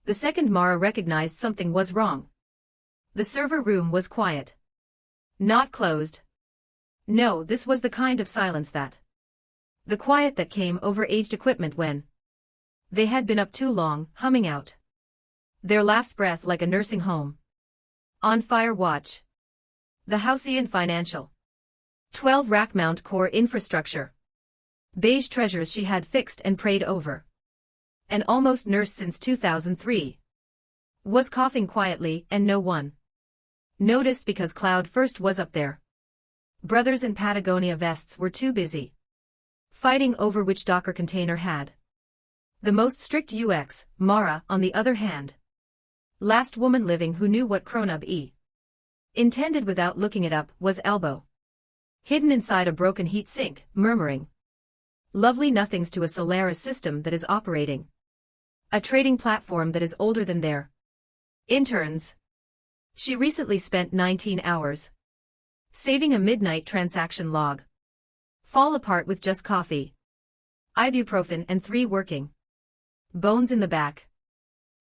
The second Mara recognized something was wrong. The server room was quiet. Not closed. No, this was the kind of silence that. The quiet that came over aged equipment when they had been up too long, humming out their last breath like a nursing home. On fire watch. The Halcyon Financial. 12 rack mount core infrastructure. Beige treasures she had fixed and prayed over. And almost nursed since 2003. Was coughing quietly and no one noticed because Cloud first was up there. Brothers in Patagonia vests were too busy fighting over which Docker container had the most strict UX. Mara, on the other hand, last woman living who knew what Cronub E intended without looking it up, was elbow hidden inside a broken heat sink, murmuring lovely nothings to a Solaris system that is operating a trading platform that is older than their interns. She recently spent 19 hours saving a midnight transaction log. Fall apart with just coffee, ibuprofen and 3 working bones in the back.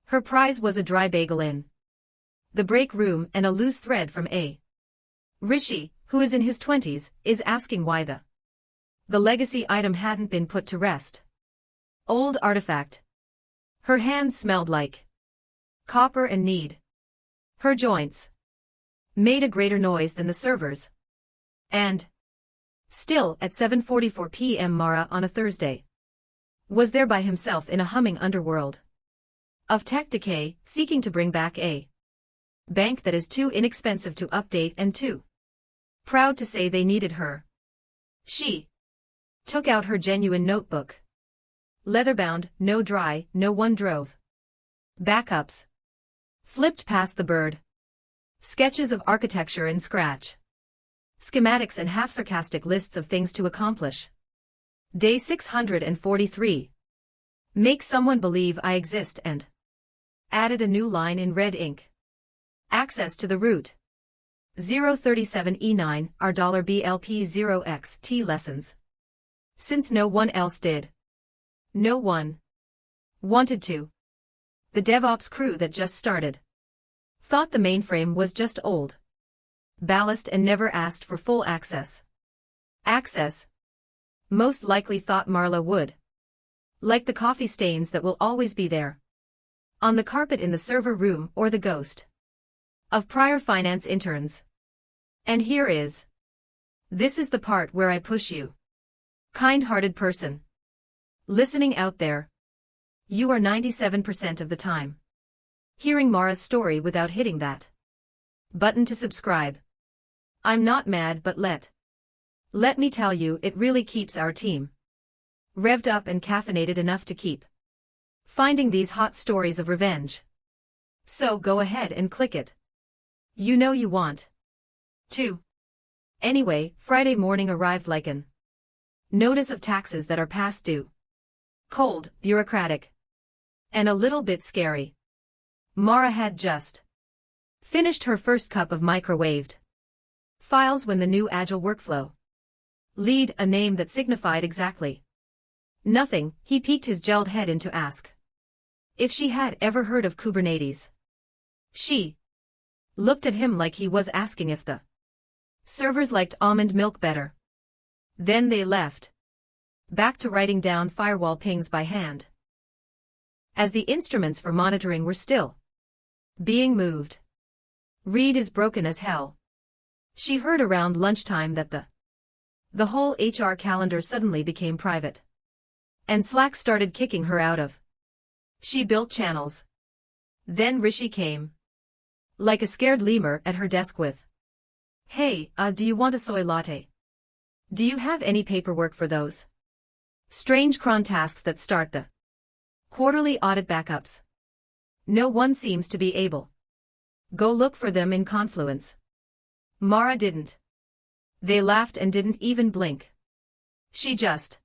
Her prize was a dry bagel in the break room and a loose thread from a Rishi, who is in his 20s, is asking why the legacy item hadn't been put to rest. Old artifact. Her hands smelled like copper and need. Her joints made a greater noise than the servers. And still, at 7:44 p.m. Mara on a Thursday was there by himself in a humming underworld of tech decay, seeking to bring back a bank that is too inexpensive to update and too proud to say they needed her. She took out her genuine notebook. Leatherbound, no dry, no one drove. Backups. Flipped past the bird. Sketches of architecture in Scratch. Schematics and half-sarcastic lists of things to accomplish. Day 643. Make someone believe I exist and added a new line in red ink. Access to the root. 037E9 R $BLP 0XT lessons. Since no one else did. No one wanted to. The DevOps crew that just started thought the mainframe was just old ballast and never asked for full access. Access. Most likely thought Marla would. Like the coffee stains that will always be there. On the carpet in the server room or the ghost of prior finance interns. And here is. This is the part where I push you. Kind-hearted person. Listening out there. You are 97% of the time hearing Mara's story without hitting that button to subscribe. I'm not mad, but let me tell you, it really keeps our team revved up and caffeinated enough to keep finding these hot stories of revenge. So go ahead and click it. You know you want to. Anyway, Friday morning arrived like an notice of taxes that are past due. Cold, bureaucratic, and a little bit scary. Mara had just finished her first cup of microwaved files when the new Agile workflow lead, a name that signified exactly nothing, he peeked his gelled head in to ask if she had ever heard of Kubernetes. She looked at him like he was asking if the servers liked almond milk better. Then they left. Back to writing down firewall pings by hand. As the instruments for monitoring were still being moved. Reed is broken as hell. She heard around lunchtime that the whole HR calendar suddenly became private. And Slack started kicking her out of. She built channels. Then Rishi came. Like a scared lemur at her desk with. Hey, do you want a soy latte? Do you have any paperwork for those strange cron tasks that start the quarterly audit backups? No one seems to be able. Go look for them in Confluence. Mara didn't. They laughed and didn't even blink. She just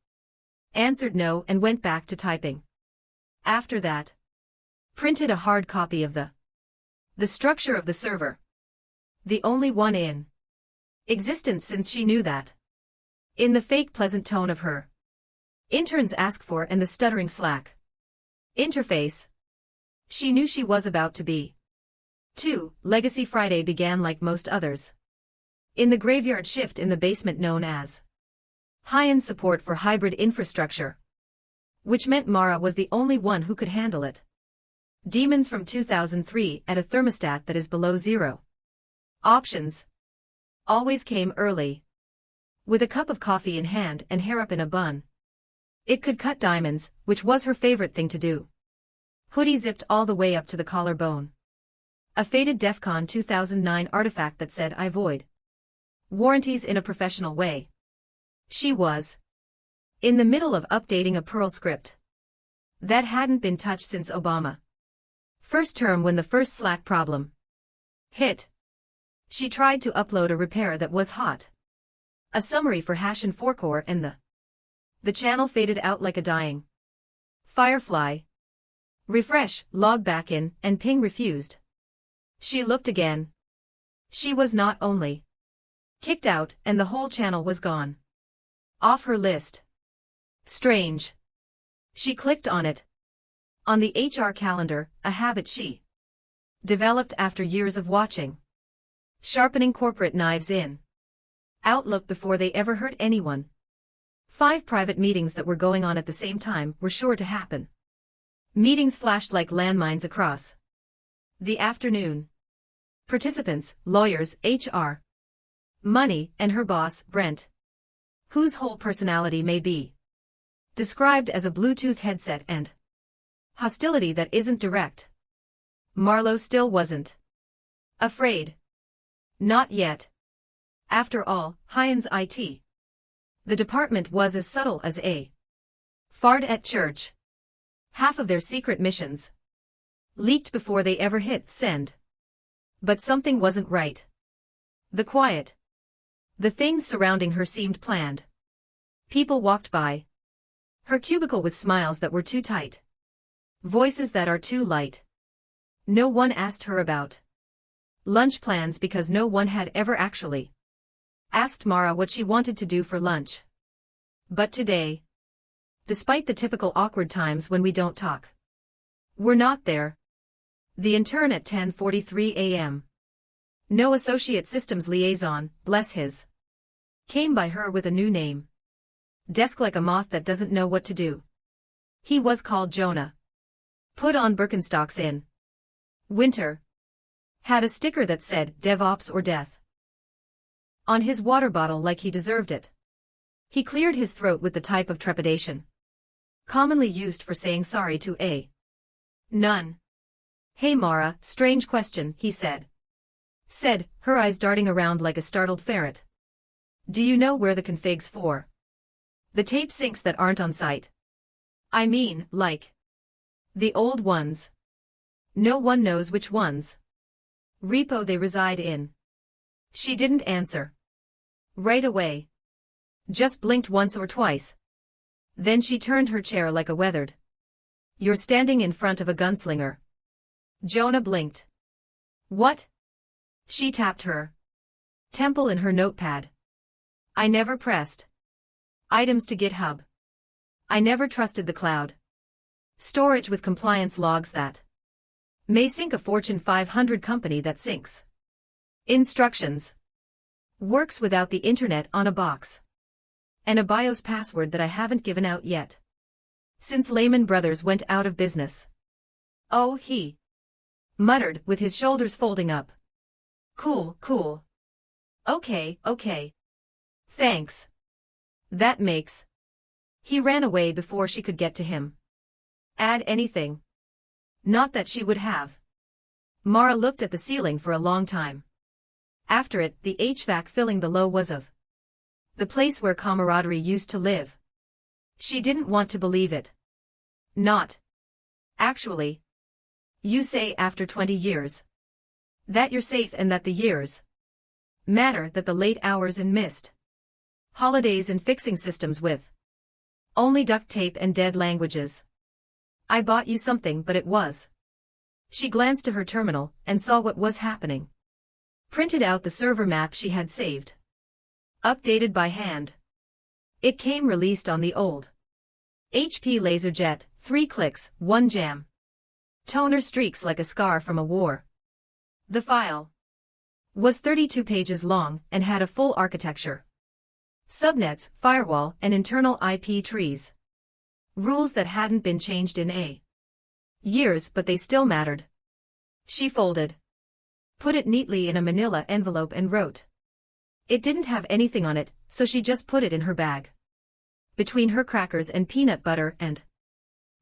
answered no and went back to typing. After that, printed a hard copy of the structure of the server. The only one in existence, since she knew that. In the fake pleasant tone of her interns ask for and the stuttering Slack interface. She knew she was about to be. 2. Legacy Friday began like most others. In the graveyard shift in the basement known as high-end support for hybrid infrastructure. Which meant Mara was the only one who could handle it. Demons from 2003 at a thermostat that is below zero. Options. Always came early. With a cup of coffee in hand and hair up in a bun. It could cut diamonds, which was her favorite thing to do. Hoodie zipped all the way up to the collarbone. A faded DEFCON 2009 artifact that said I void warranties in a professional way. She was in the middle of updating a Perl script that hadn't been touched since Obama first term when the first Slack problem hit. She tried to upload a repair that was hot. A summary for hash and forecore and the channel faded out like a dying firefly. Refresh, log back in, and ping refused. She looked again. She was not only kicked out, and the whole channel was gone off her list. Strange. She clicked on it. On the HR calendar, a habit she developed after years of watching sharpening corporate knives in Outlook before they ever hurt anyone. 5 private meetings that were going on at the same time were sure to happen. Meetings flashed like landmines across the afternoon. Participants, lawyers, HR, money, and her boss, Brent, whose whole personality may be described as a Bluetooth headset and hostility that isn't direct. Marlowe still wasn't afraid. Not yet. After all, Hyan's IT. The department was as subtle as a fart at church. Half of their secret missions leaked before they ever hit send. But something wasn't right. The quiet. The things surrounding her seemed planned. People walked by her cubicle with smiles that were too tight. Voices that are too light. No one asked her about lunch plans because no one had ever actually asked Mara what she wanted to do for lunch. But today, despite the typical awkward times when we don't talk, we're not there. The intern at 10:43 a.m. No associate systems liaison, bless his, came by her with a new name. Desk like a moth that doesn't know what to do. He was called Jonah. Put on Birkenstocks in winter. Had a sticker that said DevOps or death on his water bottle like he deserved it. He cleared his throat with the type of trepidation commonly used for saying sorry to a none. Hey Mara, strange question, he said, her eyes darting around like a startled ferret. Do you know where the configs for the tape syncs that aren't on site? I mean, like the old ones. No one knows which ones repo they reside in. She didn't answer right away. Just blinked once or twice. Then she turned her chair like a weathered. You're standing in front of a gunslinger. Jonah blinked. What? She tapped her temple in her notepad. I never pressed items to GitHub. I never trusted the cloud storage with compliance logs that may sink a Fortune 500 company that syncs instructions. Works without the internet on a box. And a BIOS password that I haven't given out yet. Since Lehman Brothers went out of business. Oh, he muttered with his shoulders folding up. Cool, cool. Okay. Thanks. That makes. He ran away before she could get to him. Add anything. Not that she would have. Mara looked at the ceiling for a long time. After it, the HVAC filling the low was of the place where camaraderie used to live. She didn't want to believe it. Not. Actually. You say after 20 years. That you're safe and that the years matter, that the late hours and missed holidays and fixing systems with only duct tape and dead languages. I bought you something, but it was. She glanced to her terminal and saw what was happening. Printed out the server map she had saved. Updated by hand. It came released on the old HP LaserJet, 3 clicks, 1 jam. Toner streaks like a scar from a war. The file was 32 pages long and had a full architecture. Subnets, firewall, and internal IP trees. Rules that hadn't been changed in years, but they still mattered. She folded, put it neatly in a manila envelope and wrote. It didn't have anything on it, so she just put it in her bag. Between her crackers and peanut butter and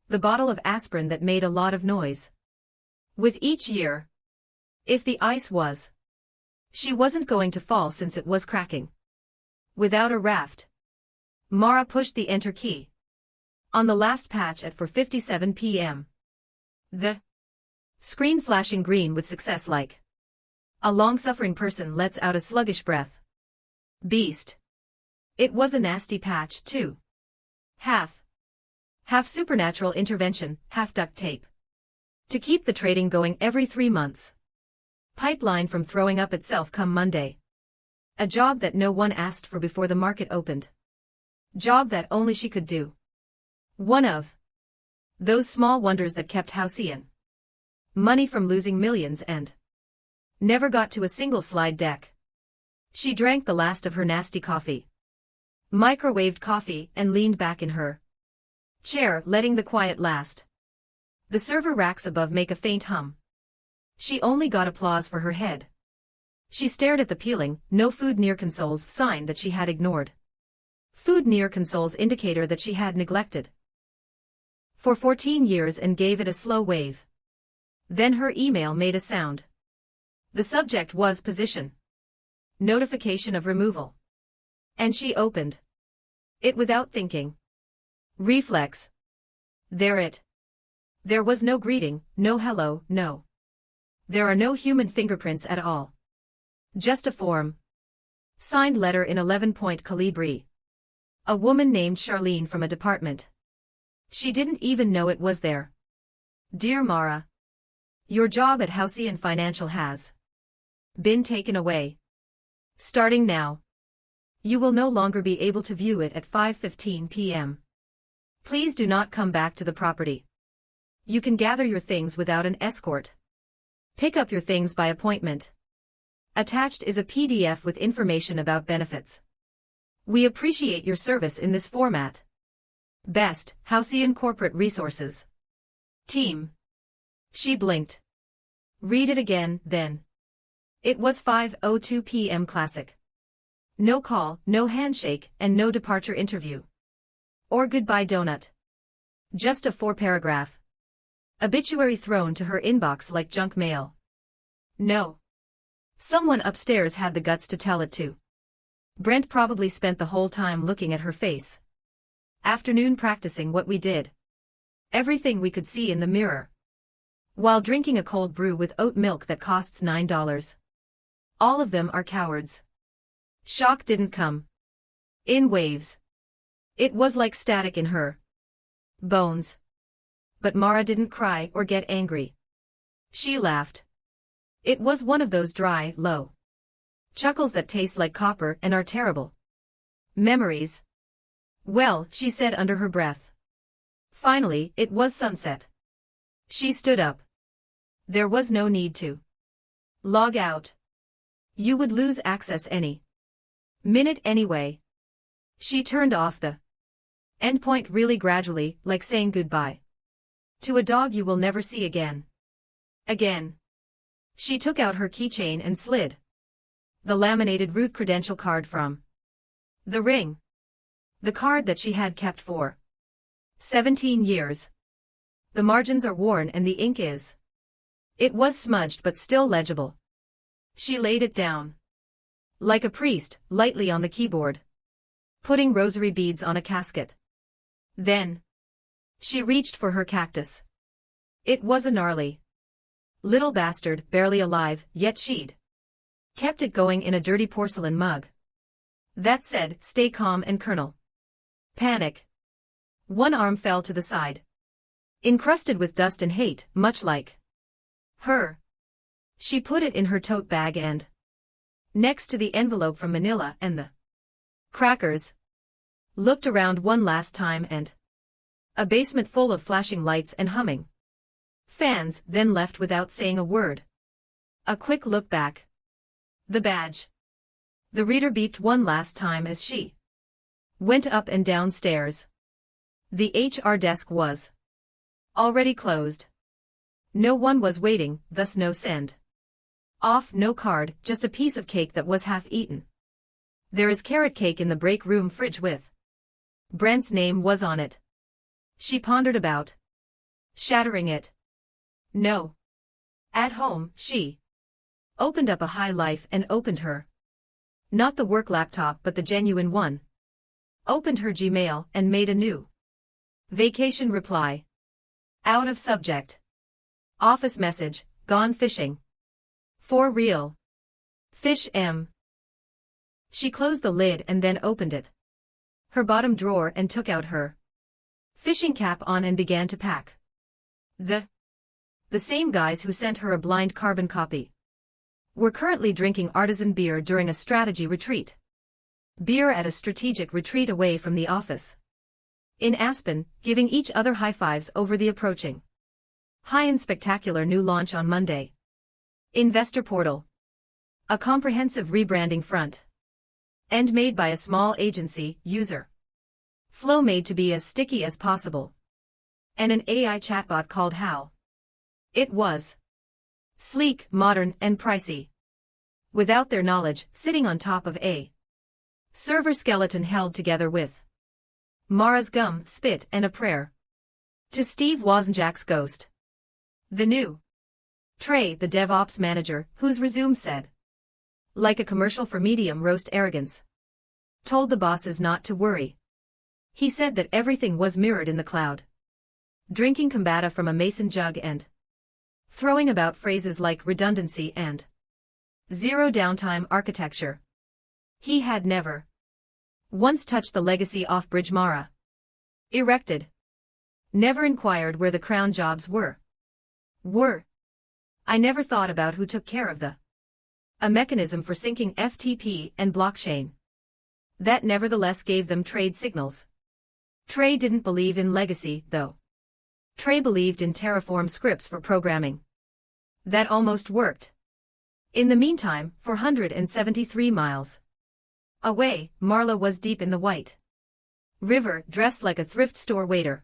the bottle of aspirin that made a lot of noise. With each year, if the ice was, she wasn't going to fall since it was cracking. Without a raft. Mara pushed the enter key. On the last patch at 4:57 p.m. The screen flashing green with success like a long-suffering person lets out a sluggish breath. Beast. It was a nasty patch, too. Half supernatural intervention, half duct tape. To keep the trading going every 3 months. Pipeline from throwing up itself come Monday. A job that no one asked for before the market opened. Job that only she could do. One of those small wonders that kept Halcyon money from losing millions and never got to a single slide deck. She drank the last of her nasty coffee. Microwaved coffee and leaned back in her chair, letting the quiet last. The server racks above make a faint hum. She only got applause for her head. She stared at the peeling, no food near consoles sign that she had ignored. Food near consoles indicator that she had neglected. For 14 years and gave it a slow wave. Then her email made a sound. The subject was position. Notification of removal. And she opened it without thinking. Reflex. There was no greeting, no hello, no. There are no human fingerprints at all. Just a form. Signed letter in 11-point calibri. A woman named Charlene from a department. She didn't even know it was there. Dear Mara. Your job at Halcyon Financial has been taken away. Starting now. You will no longer be able to view it at 5:15 p.m. Please do not come back to the property. You can gather your things without an escort. Pick up your things by appointment. Attached is a PDF with information about benefits. We appreciate your service in this format. Best, Halcyon Corporate Resources. Team. She blinked. Read it again, then. It was 5:02 p.m. Classic. No call, no handshake, and no departure interview. Or goodbye donut. Just a 4-paragraph obituary thrown to her inbox like junk mail. No. Someone upstairs had the guts to tell it to. Brent probably spent the whole time looking at her face. Afternoon practicing what we did. Everything we could see in the mirror. While drinking a cold brew with oat milk that costs $9. All of them are cowards. Shock didn't come in waves. It was like static in her bones. But Mara didn't cry or get angry. She laughed. It was one of those dry, low chuckles that taste like copper and are terrible. Memories. Well, she said under her breath. Finally, it was sunset. She stood up. There was no need to log out. You would lose access any minute anyway. She turned off the endpoint really gradually, like saying goodbye to a dog you will never see again. She took out her keychain and slid the laminated root credential card from the ring. The card that she had kept for 17 years. The margins are worn and the ink is. It was smudged but still legible. She laid it down. Like a priest, lightly on the keyboard. Putting rosary beads on a casket. Then she reached for her cactus. It was a gnarly little bastard, barely alive, yet she'd kept it going in a dirty porcelain mug. That said, stay calm and Colonel. Panic. One arm fell to the side. Encrusted with dust and hate, much like her. She put it in her tote bag and next to the envelope from Manila and the crackers. Looked around one last time and a basement full of flashing lights and humming Fans then left without saying a word. A quick look back. The badge. The reader beeped one last time as she went up and down stairs. The HR desk was already closed. No one was waiting, thus no send off, no card, just a piece of cake that was half eaten. There is carrot cake in the break room fridge with Brent's name was on it. She pondered about shattering it. No. At home, she opened up a High Life and opened her. Not the work laptop but the genuine one. Opened her Gmail and made a new vacation reply. Out of subject. Office message, gone fishing. For real. Fish M. She closed the lid and then opened it. Her bottom drawer and took out her fishing cap on and began to pack. The same guys who sent her a blind carbon copy were currently drinking artisan beer during a strategy retreat. Beer at a strategic retreat away from the office. In Aspen, giving each other high fives over the approaching high and spectacular new launch on Monday. Investor portal. A comprehensive rebranding front end made by a small agency, user flow made to be as sticky as possible. And an AI chatbot called How. It was sleek, modern, and pricey. Without their knowledge, sitting on top of a server skeleton held together with Mara's gum, spit, and a prayer to Steve Wozniak's ghost. The new Trey, the DevOps manager, whose resume said, like a commercial for medium roast arrogance, told the bosses not to worry. He said that everything was mirrored in the cloud. Drinking combata from a mason jug and throwing about phrases like redundancy and zero downtime architecture. He had never once touched the legacy off-bridge Mara erected. Never inquired where the crown jobs were. I never thought about who took care of a mechanism for syncing FTP and blockchain. That nevertheless gave them trade signals. Trey didn't believe in legacy, though. Trey believed in Terraform scripts for programming. That almost worked. In the meantime, 473 miles away, Marla was deep in the White River, dressed like a thrift store waiter.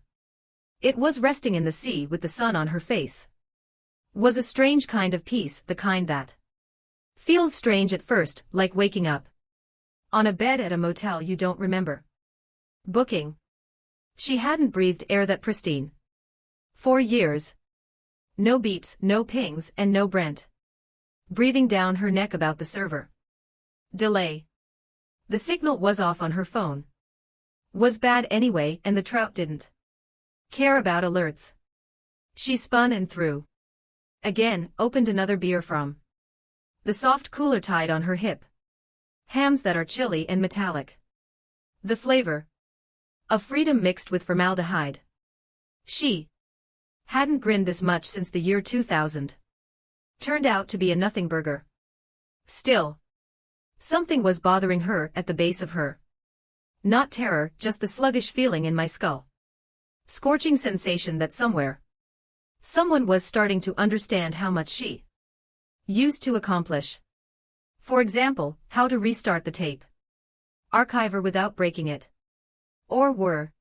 It was resting in the sea with the sun on her face. Was a strange kind of peace, the kind that feels strange at first, like waking up on a bed at a motel you don't remember booking. She hadn't breathed air that pristine. 4 years. No beeps, no pings, and no Brent breathing down her neck about the server delay. The signal was off on her phone. Was bad anyway, and the trout didn't care about alerts. She spun and threw. Again, opened another beer from the soft cooler tied on her hip. Hams that are chilly and metallic. The flavor of freedom mixed with formaldehyde. She hadn't grinned this much since the year 2000. Turned out to be a nothing burger. Still, something was bothering her at the base of her. Not terror, just the sluggish feeling in my skull. Scorching sensation that somewhere, someone was starting to understand how much she used to accomplish. For example, how to restart the tape archiver without breaking it. Or were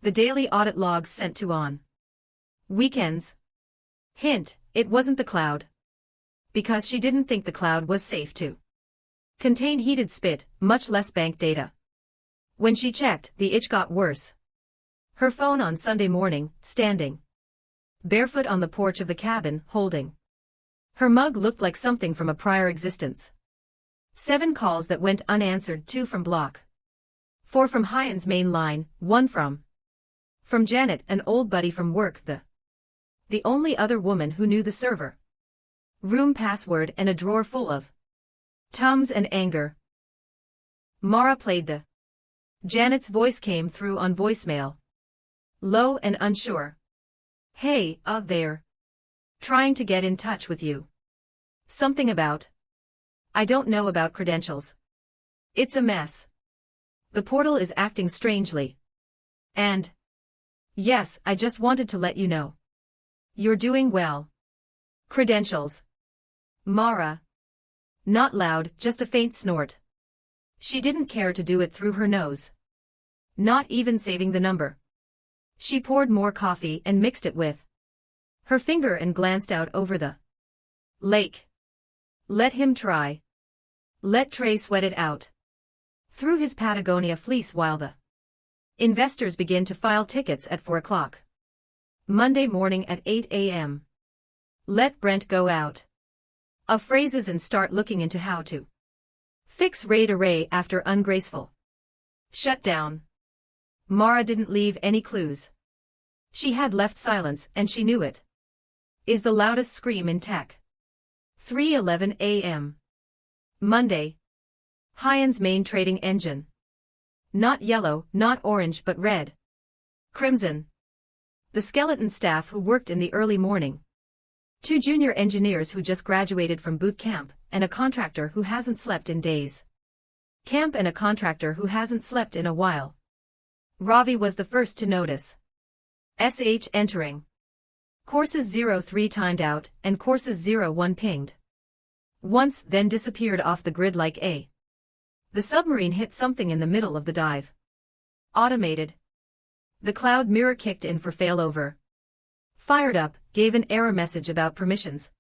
the daily audit logs sent to on weekends? Hint, it wasn't the cloud. Because she didn't think the cloud was safe to contain heated spit, much less bank data. When she checked, the itch got worse. Her phone on Sunday morning, standing barefoot on the porch of the cabin, holding her mug, looked like something from a prior existence. 7 calls that went unanswered, 2 from block 4 from Hyan's main line, 1 from Janet, an old buddy from work, the only other woman who knew the server room password, and a drawer full of Tums and anger. Mara played Janet's voice came through on voicemail. Low and unsure. Hey, there. Trying to get in touch with you. Something about. I don't know about credentials. It's a mess. The portal is acting strangely. And. Yes, I just wanted to let you know. You're doing well. Credentials. Mara. Not loud, just a faint snort. She didn't care to do it through her nose. Not even saving the number. She poured more coffee and mixed it with her finger and glanced out over the lake. Let him try. Let Trey sweat it out. Through his Patagonia fleece while the investors begin to file tickets at 4 o'clock. Monday morning at 8 a.m. Let Brent go out of phrases and start looking into how to fix raid array after ungraceful shutdown. Mara didn't leave any clues. She had left silence and she knew it. Is the loudest scream in tech. 3:11 a.m. Monday. Hyan's main trading engine. Not yellow, not orange but red. Crimson. The skeleton staff who worked in the early morning. 2 junior engineers who just graduated from boot camp, and a contractor who hasn't slept in days. Camp and a contractor who hasn't slept in a while. Ravi was the first to notice. SH entering. Courses 03 timed out, and courses 01 pinged. Once, then disappeared off the grid like a. The submarine hit something in the middle of the dive. Automated. The cloud mirror kicked in for failover. Fired up, gave an error message about permissions.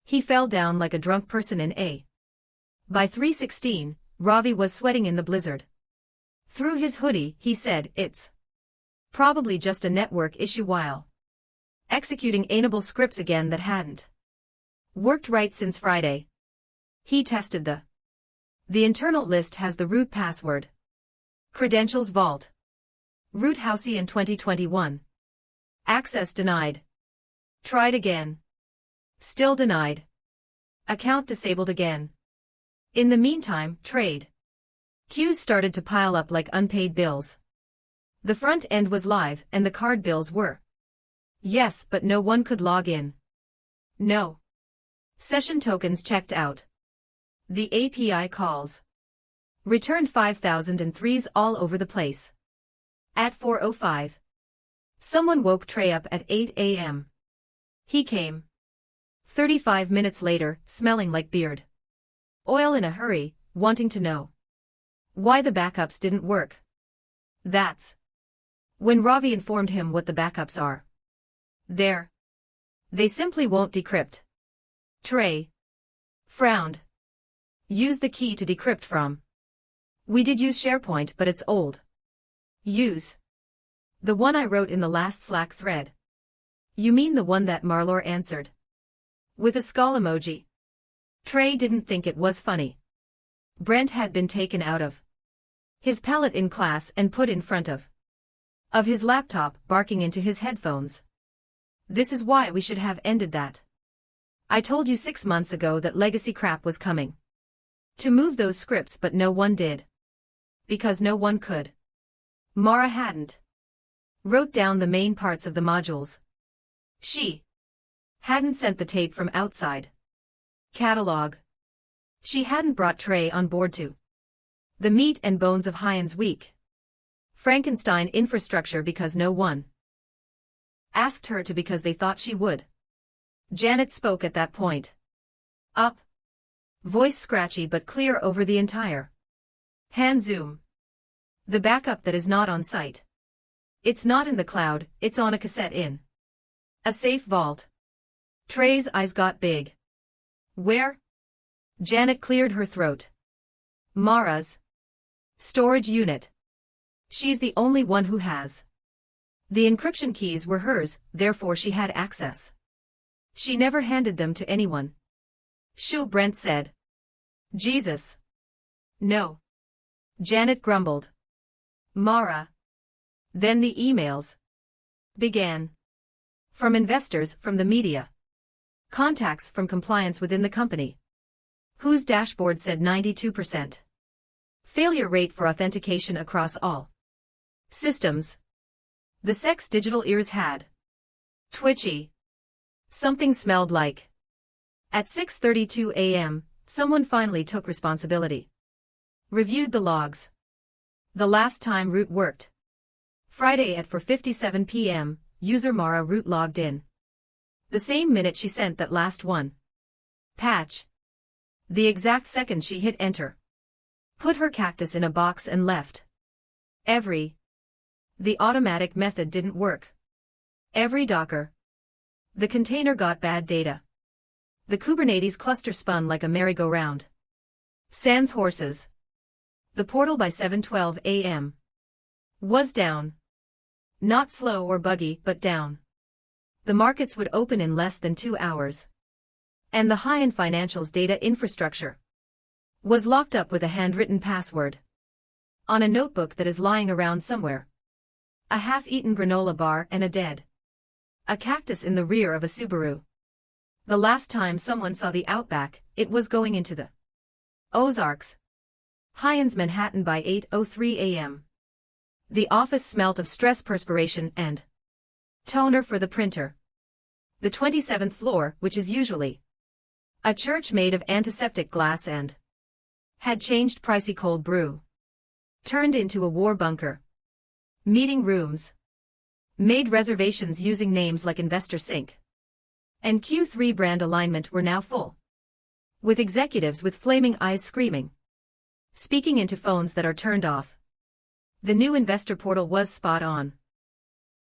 He fell down like a drunk person in a. By 3:16, Ravi was sweating in the blizzard. Through his hoodie, he said, it's probably just a network issue while executing anable scripts again that hadn't worked right since Friday. He tested the internal list has the root password. Credentials vault. Root housey in 2021. Access denied. Tried again. Still denied. Account disabled again. In the meantime, trade queues started to pile up like unpaid bills. The front end was live and the card bills were. Yes, but no one could log in. No. Session tokens checked out. The API calls. Returned 5003s all over the place. At 4:05. Someone woke Trey up at 8 a.m. He came. 35 minutes later, smelling like beard oil in a hurry, wanting to know why the backups didn't work. That's when Ravi informed him what the backups are. They simply won't decrypt. Trey frowned. Use the key to decrypt from. We did use SharePoint, but it's old. Use the one I wrote in the last Slack thread. You mean the one that Marlor answered with a skull emoji? Trey didn't think it was funny. Brent had been taken out of his pallet in class and put in front of his laptop, barking into his headphones. This is why we should have ended that. I told you 6 months ago that legacy crap was coming. To move those scripts, but no one did. Because no one could. Mara hadn't wrote down the main parts of the modules. She hadn't sent the tape from outside catalog. She hadn't brought Trey on board to the meat and bones of Hyan's weak Frankenstein infrastructure because no one asked her to, because they thought she would. Janet spoke at that point. Up. Voice scratchy but clear over the entire hand zoom. The backup that is not on site. It's not in the cloud, it's on a cassette in a safe vault. Trey's eyes got big. Where? Janet cleared her throat. Mara's storage unit. She's the only one who has. The encryption keys were hers, therefore she had access. She never handed them to anyone. Shoo, Brent said. Jesus. No. Janet grumbled. Mara. Then the emails began. From investors, from the media. Contacts, from compliance within the company. Whose dashboard said 92%. Failure rate for authentication across all systems. The sex digital ears had. Twitchy. Something smelled like. At 6:32 a.m., someone finally took responsibility. Reviewed the logs. The last time root worked. Friday at 4:57 p.m., user Mara root logged in. The same minute she sent that last one. Patch. The exact second she hit enter. Put her cactus in a box and left. The automatic method didn't work. Every Docker. The container got bad data. The Kubernetes cluster spun like a merry-go-round. Sans horses. The portal by 7:12 a.m. was down. Not slow or buggy, but down. The markets would open in less than 2 hours. And the high-end financials data infrastructure was locked up with a handwritten password on a notebook that is lying around somewhere. A half-eaten granola bar and a cactus in the rear of a Subaru. The last time someone saw the Outback, it was going into the Ozarks. High-end's Manhattan by 8:03 a.m. The office smelt of stress, perspiration, and toner for the printer. The 27th floor, which is usually a church made of antiseptic glass and had changed pricey cold brew, turned into a war bunker. Meeting rooms. Made reservations using names like Investor Sync and Q3 brand alignment were now full, with executives with flaming eyes screaming, speaking into phones that are turned off. The new investor portal was spot on.